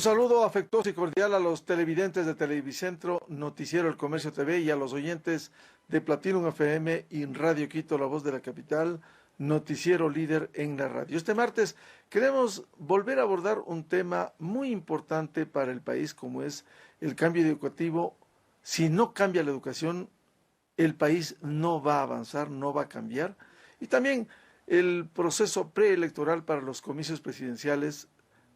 saludo afectuoso y cordial a los televidentes de Televicentro, Noticiero El Comercio TV y a los oyentes de Platinum FM y Radio Quito, la voz de la capital, noticiero líder en la radio. Este martes queremos volver a abordar un tema muy importante para el país como es el cambio educativo. Si no cambia la educación, el país no va a avanzar, no va a cambiar. Y también el proceso preelectoral para los comicios presidenciales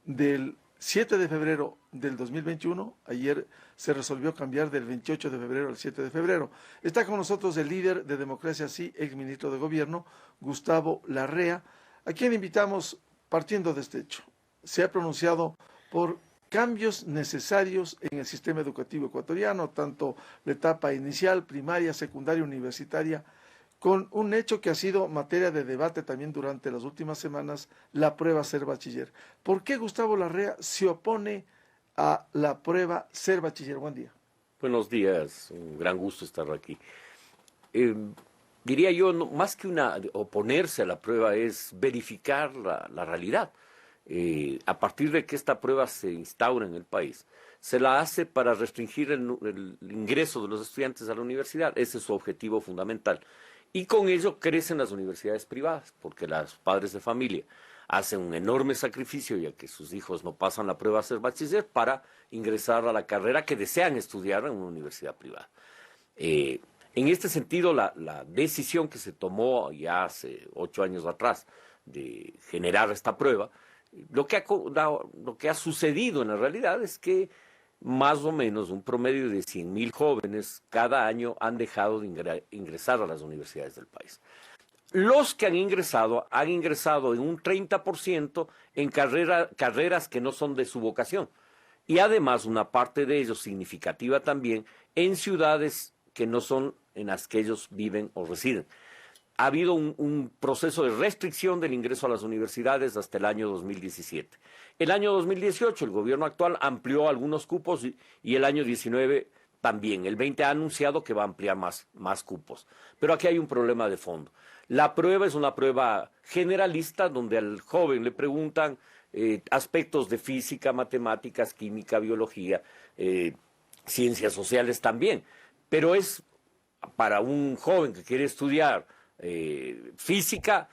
del 7 de febrero del 2021, ayer se resolvió cambiar del 28 de febrero al 7 de febrero. Está con nosotros el líder de Democracia Sí, exministro de Gobierno, Gustavo Larrea, a quien invitamos partiendo de este hecho. Se ha pronunciado por cambios necesarios en el sistema educativo ecuatoriano, tanto la etapa inicial, primaria, secundaria, universitaria, con un hecho que ha sido materia de debate también durante las últimas semanas, la prueba Ser Bachiller. ¿Por qué Gustavo Larrea se opone a la prueba Ser Bachiller? Buen día. Buenos días, un gran gusto estar aquí. Diría yo, no, más que oponerse a la prueba es verificar la realidad. A partir de que esta prueba se instaura en el país, se la hace para restringir el ingreso de los estudiantes a la universidad. Ese es su objetivo fundamental. Y con ello crecen las universidades privadas, porque los padres de familia hacen un enorme sacrificio, ya que sus hijos no pasan la prueba a ser bachiller, para ingresar a la carrera que desean estudiar en una universidad privada. En este sentido, la decisión que se tomó ya hace 8 años atrás de generar esta prueba, lo que ha sucedido en la realidad es que más o menos un promedio de 100.000 jóvenes cada año han dejado de ingresar a las universidades del país. Los que han ingresado en un 30% en carreras que no son de su vocación. Y además una parte de ellos, significativa también, en ciudades que no son en las que ellos viven o residen. Ha habido un proceso de restricción del ingreso a las universidades hasta el año 2017. El año 2018 el gobierno actual amplió algunos cupos y el año 19 también. El 20 ha anunciado que va a ampliar más cupos. Pero aquí hay un problema de fondo. La prueba es una prueba generalista donde al joven le preguntan aspectos de física, matemáticas, química, biología, ciencias sociales también. Pero es para un joven que quiere estudiar física,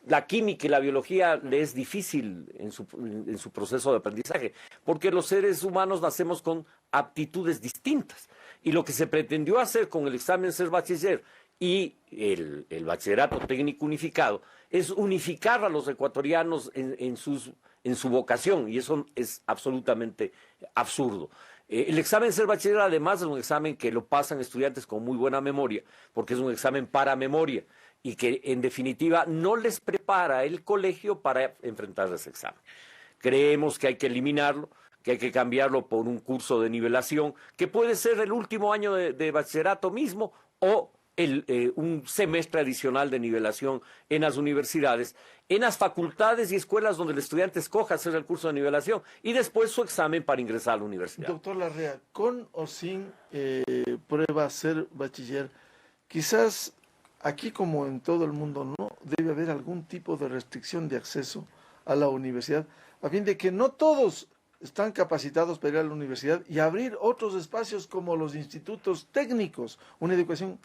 la química y la biología le es difícil en su proceso de aprendizaje, porque los seres humanos nacemos con aptitudes distintas. Y lo que se pretendió hacer con el examen Ser Bachiller y el bachillerato técnico unificado es unificar a los ecuatorianos en su vocación, y eso es absolutamente absurdo. El examen Ser Bachiller además es un examen que lo pasan estudiantes con muy buena memoria, porque es un examen para memoria y que en definitiva no les prepara el colegio para enfrentar ese examen. Creemos que hay que eliminarlo, que hay que cambiarlo por un curso de nivelación, que puede ser el último año de bachillerato mismo o un semestre adicional de nivelación en las universidades, en las facultades y escuelas donde el estudiante escoja hacer el curso de nivelación y después su examen para ingresar a la universidad. Doctor Larrea, con o sin prueba Ser Bachiller, quizás aquí como en todo el mundo no debe haber algún tipo de restricción de acceso a la universidad, a fin de que no todos están capacitados para ir a la universidad y abrir otros espacios como los institutos técnicos, una educación.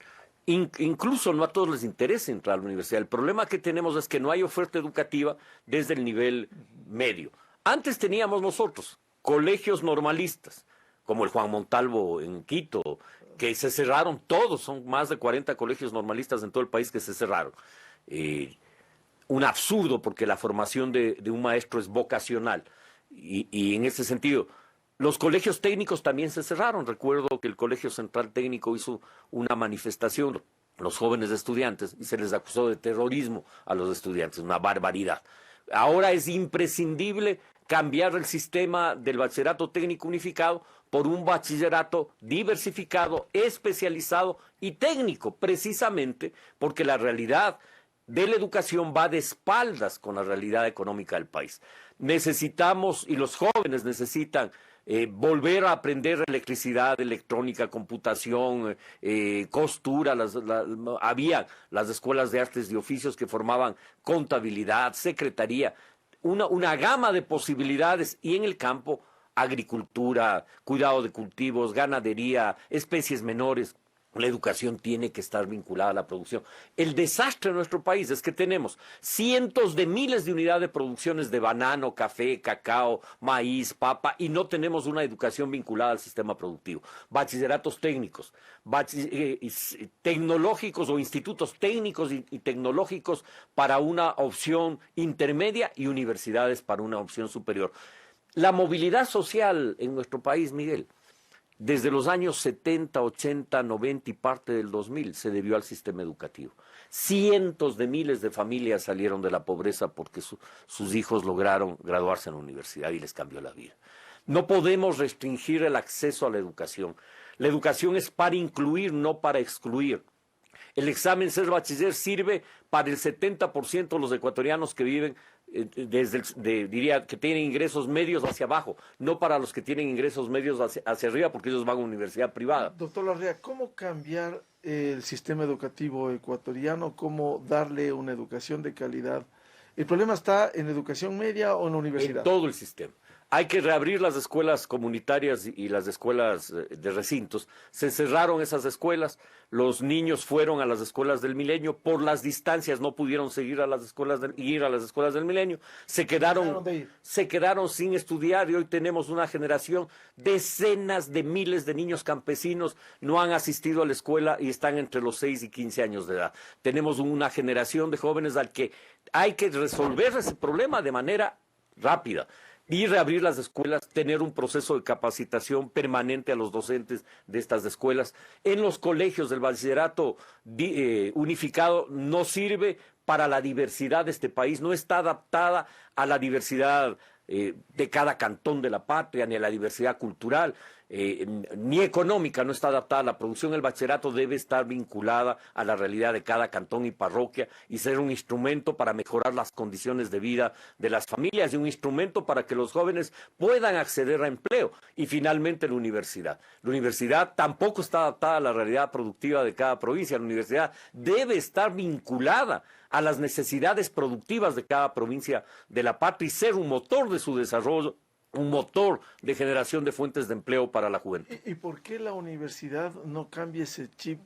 Incluso no a todos les interesa entrar a la universidad. El problema que tenemos es que no hay oferta educativa desde el nivel medio. Antes teníamos nosotros colegios normalistas, como el Juan Montalvo en Quito, que se cerraron todos, son más de 40 colegios normalistas en todo el país que se cerraron. Un absurdo, porque la formación de un maestro es vocacional. Y en ese sentido, los colegios técnicos también se cerraron. Recuerdo que el Colegio Central Técnico hizo una manifestación, los jóvenes estudiantes, y se les acusó de terrorismo a los estudiantes, una barbaridad. Ahora es imprescindible cambiar el sistema del bachillerato técnico unificado por un bachillerato diversificado, especializado y técnico, precisamente porque la realidad de la educación va de espaldas con la realidad económica del país. Necesitamos, y los jóvenes necesitan, volver a aprender electricidad, electrónica, computación, costura. Había las escuelas de artes y oficios que formaban contabilidad, secretaría, una gama de posibilidades, y en el campo agricultura, cuidado de cultivos, ganadería, especies menores. La educación tiene que estar vinculada a la producción. El desastre en nuestro país es que tenemos cientos de miles de unidades de producciones de banano, café, cacao, maíz, papa, y no tenemos una educación vinculada al sistema productivo. Bachilleratos técnicos, tecnológicos o institutos técnicos y tecnológicos para una opción intermedia y universidades para una opción superior. La movilidad social en nuestro país, Miguel, desde los años 70, 80, 90 y parte del 2000 se debió al sistema educativo. Cientos de miles de familias salieron de la pobreza porque sus hijos lograron graduarse en la universidad y les cambió la vida. No podemos restringir el acceso a la educación. La educación es para incluir, no para excluir. El examen ser bachiller sirve para el 70% de los ecuatorianos que viven diría que tienen ingresos medios hacia abajo, no para los que tienen ingresos medios hacia arriba, porque ellos van a una universidad privada. Doctor Larrea, ¿cómo cambiar el sistema educativo ecuatoriano? ¿Cómo darle una educación de calidad? ¿El problema está en la educación media o en la universidad? En todo el sistema. Hay que reabrir las escuelas comunitarias y las escuelas de recintos. Se cerraron esas escuelas, los niños fueron a las escuelas del Milenio, por las distancias no pudieron seguir a las escuelas ir a las escuelas del Milenio, se quedaron sin estudiar y hoy tenemos una generación, decenas de miles de niños campesinos no han asistido a la escuela y están entre los 6 y 15 años de edad. Tenemos una generación de jóvenes al que hay que resolver ese problema de manera rápida. Y reabrir las escuelas, tener un proceso de capacitación permanente a los docentes de estas escuelas. En los colegios del bachillerato unificado no sirve para la diversidad de este país, no está adaptada a la diversidad de cada cantón de la patria, ni a la diversidad cultural, ni económica, no está adaptada a la producción. El bachillerato debe estar vinculada a la realidad de cada cantón y parroquia y ser un instrumento para mejorar las condiciones de vida de las familias y un instrumento para que los jóvenes puedan acceder a empleo. Y finalmente la universidad. La universidad tampoco está adaptada a la realidad productiva de cada provincia. La universidad debe estar vinculada a las necesidades productivas de cada provincia de la patria y ser un motor de su desarrollo, un motor de generación de fuentes de empleo para la juventud. ¿Y por qué la universidad no cambia ese chip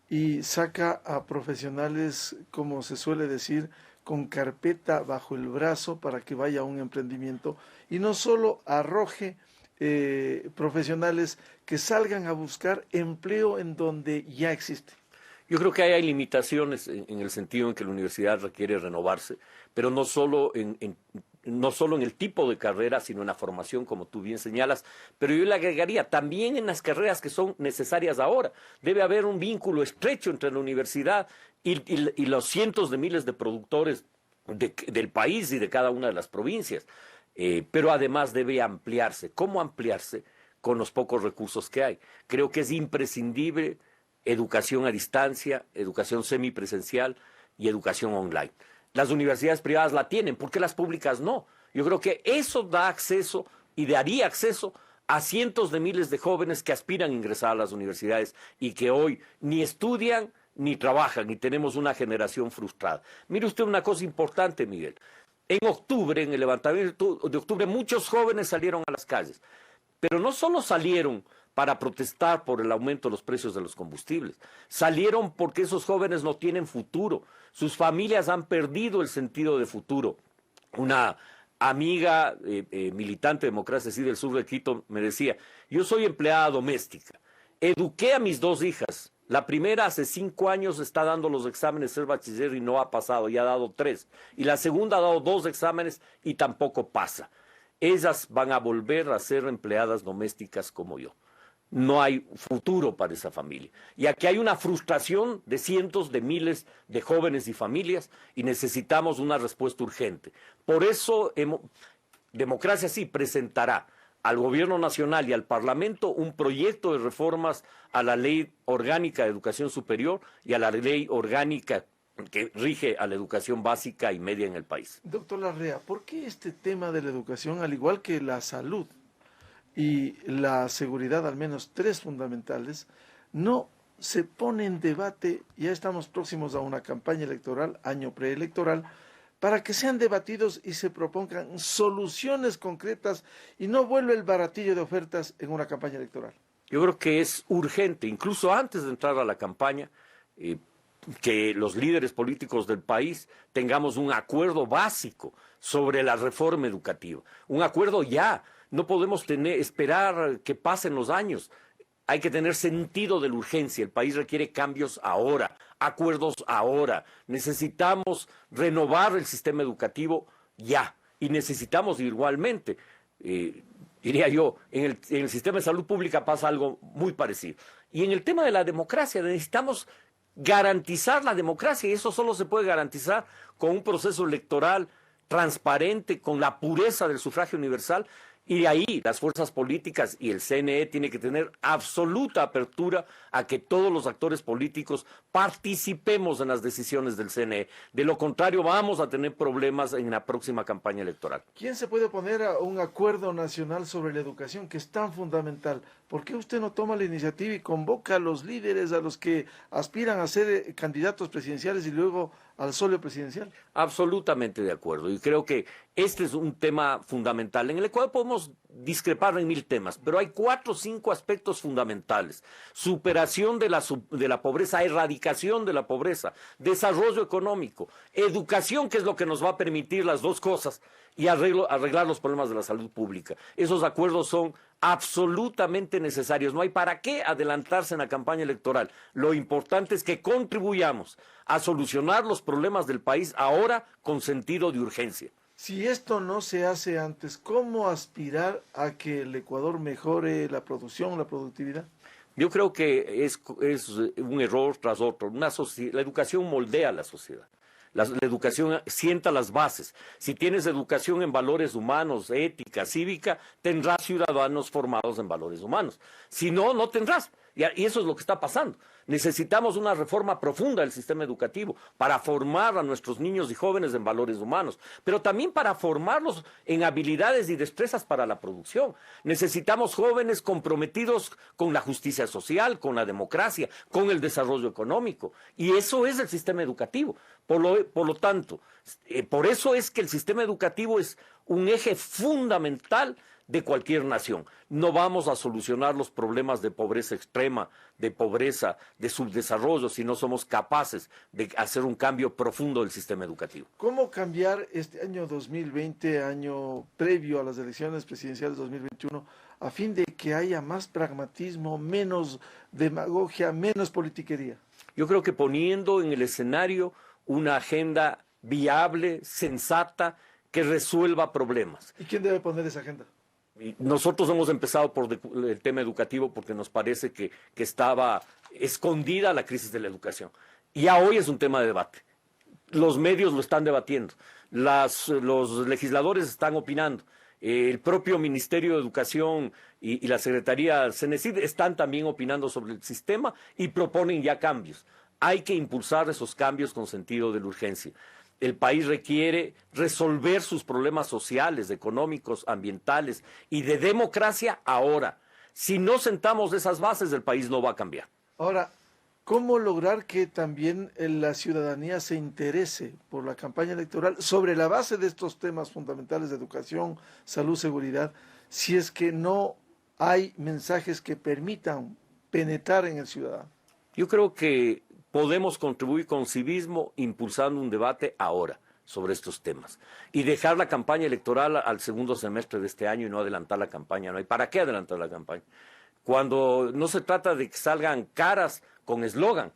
y saca a profesionales, como se suele decir, con carpeta bajo el brazo para que vaya a un emprendimiento y no solo arroje profesionales que salgan a buscar empleo en donde ya existe? Yo creo que hay limitaciones en el sentido en que la universidad requiere renovarse, pero no solo en el tipo de carrera, sino en la formación, como tú bien señalas. Pero yo le agregaría, también en las carreras que son necesarias ahora. Debe haber un vínculo estrecho entre la universidad y los cientos de miles de productores del país y de cada una de las provincias. Pero además debe ampliarse. ¿Cómo ampliarse? Con los pocos recursos que hay. Creo que es imprescindible educación a distancia, educación semipresencial y educación online. Las universidades privadas la tienen, ¿por qué las públicas no? Yo creo que eso da acceso y daría acceso a cientos de miles de jóvenes que aspiran a ingresar a las universidades y que hoy ni estudian ni trabajan y tenemos una generación frustrada. Mire usted una cosa importante, Miguel. En octubre, en el levantamiento de octubre, muchos jóvenes salieron a las calles, pero no solo salieron para protestar por el aumento de los precios de los combustibles. Salieron porque esos jóvenes no tienen futuro. Sus familias han perdido el sentido de futuro. Una amiga militante de Democracia Así del Sur de Quito me decía, yo soy empleada doméstica, eduqué a mis 2 hijas. La primera hace 5 años está dando los exámenes ser bachiller y no ha pasado, y ha dado 3. Y la segunda ha dado 2 exámenes y tampoco pasa. Ellas van a volver a ser empleadas domésticas como yo. No hay futuro para esa familia. Y aquí hay una frustración de cientos de miles de jóvenes y familias y necesitamos una respuesta urgente. Por eso Democracia Sí presentará al Gobierno Nacional y al Parlamento un proyecto de reformas a la Ley Orgánica de Educación Superior y a la Ley Orgánica que rige a la educación básica y media en el país. Doctor Larrea, ¿por qué este tema de la educación, al igual que la salud y la seguridad, al menos 3 fundamentales, no se pone en debate? Ya estamos próximos a una campaña electoral, año preelectoral, para que sean debatidos y se propongan soluciones concretas y no vuelva el baratillo de ofertas en una campaña electoral? Yo creo que es urgente, incluso antes de entrar a la campaña, que los líderes políticos del país tengamos un acuerdo básico sobre la reforma educativa. Un acuerdo ya. No podemos esperar que pasen los años. Hay que tener sentido de la urgencia. El país requiere cambios ahora, acuerdos ahora. Necesitamos renovar el sistema educativo ya. Y necesitamos igualmente, diría yo, en el sistema de salud pública pasa algo muy parecido. Y en el tema de la democracia necesitamos garantizar la democracia, y eso solo se puede garantizar con un proceso electoral transparente, con la pureza del sufragio universal. Y de ahí las fuerzas políticas y el CNE tiene que tener absoluta apertura a que todos los actores políticos participemos en las decisiones del CNE. De lo contrario, vamos a tener problemas en la próxima campaña electoral. ¿Quién se puede oponer a un acuerdo nacional sobre la educación que es tan fundamental? ¿Por qué usted no toma la iniciativa y convoca a los líderes, a los que aspiran a ser candidatos presidenciales y luego al solio presidencial? Absolutamente de acuerdo. Y creo que este es un tema fundamental en el cual podemos discrepar en 1000 temas, pero hay 4 o 5 aspectos fundamentales. Superación de la pobreza, erradicación de la pobreza, desarrollo económico, educación, que es lo que nos va a permitir las dos cosas, y arreglar los problemas de la salud pública. Esos acuerdos son absolutamente necesarios. No hay para qué adelantarse en la campaña electoral. Lo importante es que contribuyamos a solucionar los problemas del país ahora con sentido de urgencia. Si esto no se hace antes, ¿cómo aspirar a que el Ecuador mejore la producción, la productividad? Yo creo que es un error tras otro. La educación moldea la sociedad. La educación sienta las bases. Si tienes educación en valores humanos, ética, cívica, tendrás ciudadanos formados en valores humanos. Si no, no tendrás. Y eso es lo que está pasando. Necesitamos una reforma profunda del sistema educativo para formar a nuestros niños y jóvenes en valores humanos, pero también para formarlos en habilidades y destrezas para la producción. Necesitamos jóvenes comprometidos con la justicia social, con la democracia, con el desarrollo económico. Y eso es el sistema educativo. Por lo tanto, por eso es que el sistema educativo es un eje fundamental de cualquier nación. No vamos a solucionar los problemas de pobreza extrema, de pobreza, de subdesarrollo, si no somos capaces de hacer un cambio profundo del sistema educativo. ¿Cómo cambiar este año 2020, año previo a las elecciones presidenciales 2021, a fin de que haya más pragmatismo, menos demagogia, menos politiquería? Yo creo que poniendo en el escenario una agenda viable, sensata, que resuelva problemas. ¿Y quién debe poner esa agenda? Nosotros hemos empezado por el tema educativo porque nos parece que estaba escondida la crisis de la educación. Y ya hoy es un tema de debate. Los medios lo están debatiendo, los legisladores están opinando, el propio Ministerio de Educación y la Secretaría CENESID están también opinando sobre el sistema y proponen ya cambios. Hay que impulsar esos cambios con sentido de la urgencia. El país requiere resolver sus problemas sociales, económicos, ambientales y de democracia ahora. Si no sentamos esas bases, el país no va a cambiar. Ahora, ¿cómo lograr que también la ciudadanía se interese por la campaña electoral sobre la base de estos temas fundamentales de educación, salud, seguridad, si es que no hay mensajes que permitan penetrar en el ciudadano? Yo creo que podemos contribuir con civismo impulsando un debate ahora sobre estos temas y dejar la campaña electoral al segundo semestre de este año y no adelantar la campaña. No hay para qué adelantar la campaña. Cuando no se trata de que salgan caras con eslogans,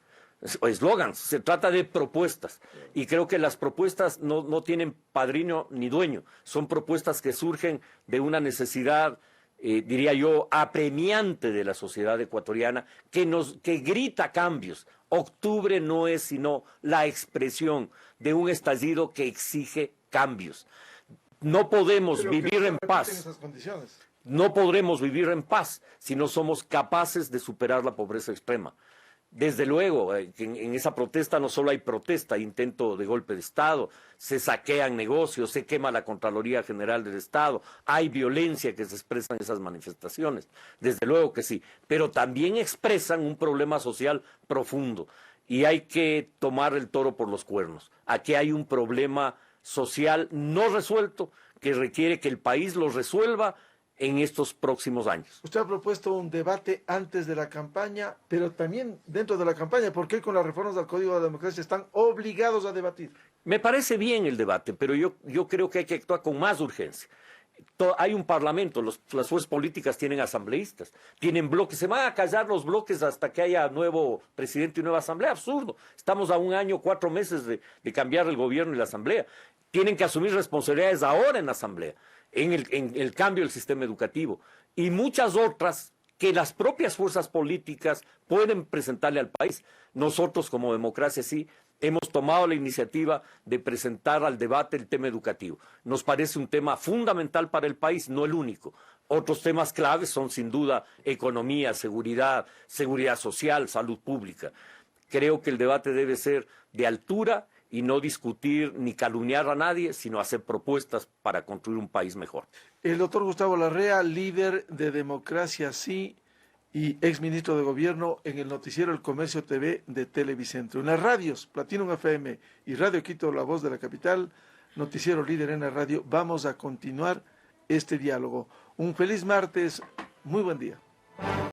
se trata de propuestas. Y creo que las propuestas no tienen padrino ni dueño. Son propuestas que surgen de una necesidad, diría yo, apremiante de la sociedad ecuatoriana que grita cambios. Octubre no es sino la expresión de un estallido que exige cambios. No podemos vivir en paz. No podremos vivir en paz si no somos capaces de superar la pobreza extrema. Desde luego, en esa protesta no solo hay protesta, hay intento de golpe de Estado, se saquean negocios, se quema la Contraloría General del Estado, hay violencia que se expresa en esas manifestaciones, desde luego que sí, pero también expresan un problema social profundo y hay que tomar el toro por los cuernos. Aquí hay un problema social no resuelto que requiere que el país lo resuelva en estos próximos años. Usted ha propuesto un debate antes de la campaña, pero también dentro de la campaña. ¿Por qué con las reformas del Código de la Democracia están obligados a debatir? Me parece bien el debate, pero yo creo que hay que actuar con más urgencia. Hay un parlamento, las fuerzas políticas tienen asambleístas, tienen bloques, se van a callar los bloques hasta que haya nuevo presidente y nueva asamblea, absurdo. Estamos a 1 año, 4 meses de cambiar el gobierno y la asamblea. Tienen que asumir responsabilidades ahora en la asamblea, en el cambio del sistema educativo y muchas otras que las propias fuerzas políticas pueden presentarle al país. Nosotros como democracia sí hemos tomado la iniciativa de presentar al debate el tema educativo. Nos parece un tema fundamental para el país, no el único. Otros temas claves son sin duda economía, seguridad social, salud pública. Creo que el debate debe ser de altura y no discutir ni calumniar a nadie, sino hacer propuestas para construir un país mejor. El doctor Gustavo Larrea, líder de Democracia Sí y exministro de Gobierno en el noticiero El Comercio TV de Televicentro. En las radios, Platinum FM y Radio Quito, La Voz de la Capital, noticiero líder en la radio, vamos a continuar este diálogo. Un feliz martes, muy buen día.